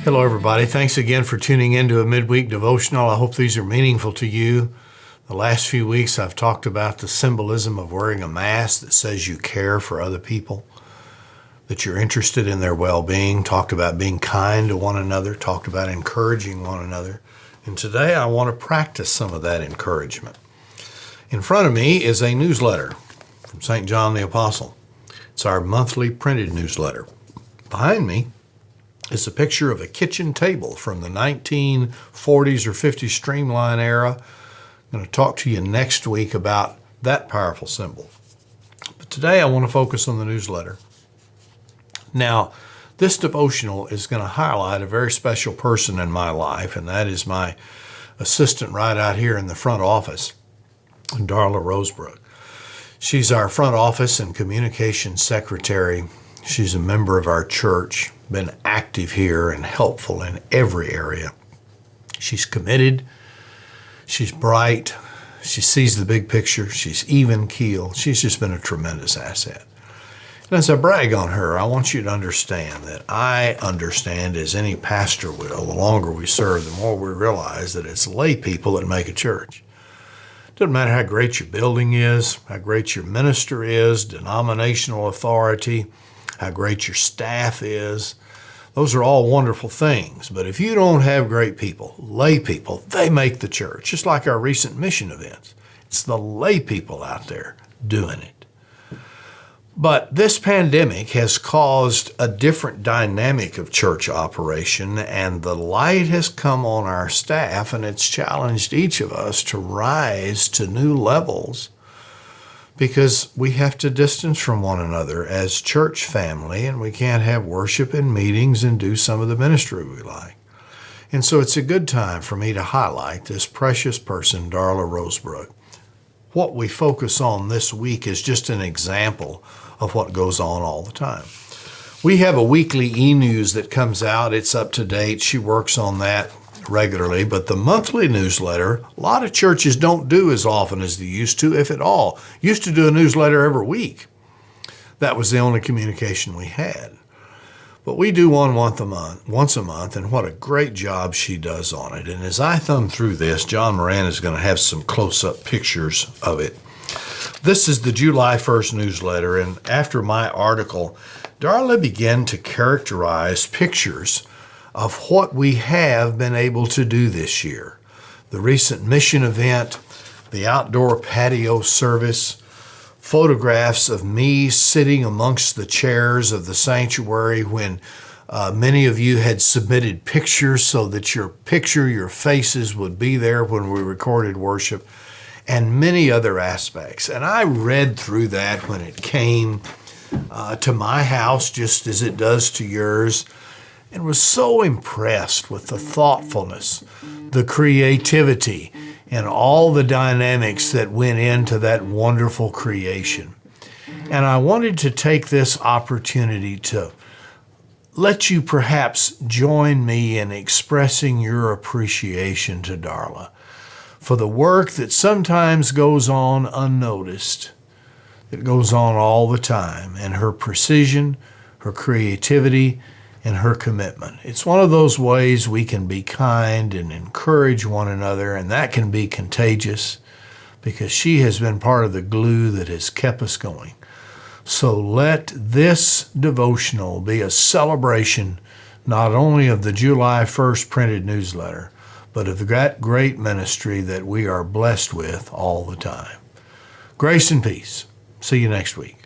Hello, everybody. Thanks again for tuning in to a midweek devotional. I hope these are meaningful to you. The last few weeks, I've talked about the symbolism of wearing a mask that says you care for other people, that you're interested in their well-being, talked about being kind to one another, talked about encouraging one another. And today, I want to practice some of that encouragement. In front of me is a newsletter from St. John the Apostle. It's our monthly printed newsletter. Behind me is a picture of a kitchen table from the 1940s or 50s streamline era. I'm going to talk to you next week about that powerful symbol. But today I want to focus on the newsletter. Now, this devotional is going to highlight a very special person in my life, and that is my assistant right out here in the front office, Darla Rosebrook. She's our front office and communications secretary. She's a member of our church, been active here and helpful in every area. She's committed. She's bright. She sees the big picture. She's even-keeled. She's just been a tremendous asset. And as I brag on her, I want you to understand that I understand, as any pastor will, the longer we serve, the more we realize that it's lay people that make a church. Doesn't matter how great your building is, how great your minister is, denominational authority, how great your staff is. Those are all wonderful things. But if you don't have great people, lay people, they make the church. Just like our recent mission events. It's the lay people out there doing it. But this pandemic has caused a different dynamic of church operation, and the light has come on our staff, and it's challenged each of us to rise to new levels, because we have to distance from one another as church family, and we can't have worship and meetings and do some of the ministry we like. And so it's a good time for me to highlight this precious person, Darla Rosebrook. What we focus on this week is just an example of what goes on all the time. We have a weekly e-news that comes out. It's up to date. She works on that regularly, but the monthly newsletter, a lot of churches don't do as often as they used to, if at all. Used to do a newsletter every week. That was the only communication we had. But we do one once a month, and what a great job she does on it. And as I thumb through this, John Moran is going to have some close-up pictures of it. This is the July 1st newsletter, and after my article, Darla began to characterize pictures of what we have been able to do this year. The recent mission event, the outdoor patio service, photographs of me sitting amongst the chairs of the sanctuary when many of you had submitted pictures so that your faces would be there when we recorded worship, and many other aspects. And I read through that when it came to my house, just as it does to yours, and was so impressed with the thoughtfulness, the creativity, and all the dynamics that went into that wonderful creation. And I wanted to take this opportunity to let you perhaps join me in expressing your appreciation to Darla for the work that sometimes goes on unnoticed, that goes on all the time, and her precision, her creativity, and her commitment. It's one of those ways we can be kind and encourage one another, and that can be contagious because she has been part of the glue that has kept us going. So let this devotional be a celebration not only of the July 1st printed newsletter, but of that great ministry that we are blessed with all the time. Grace and peace. See you next week.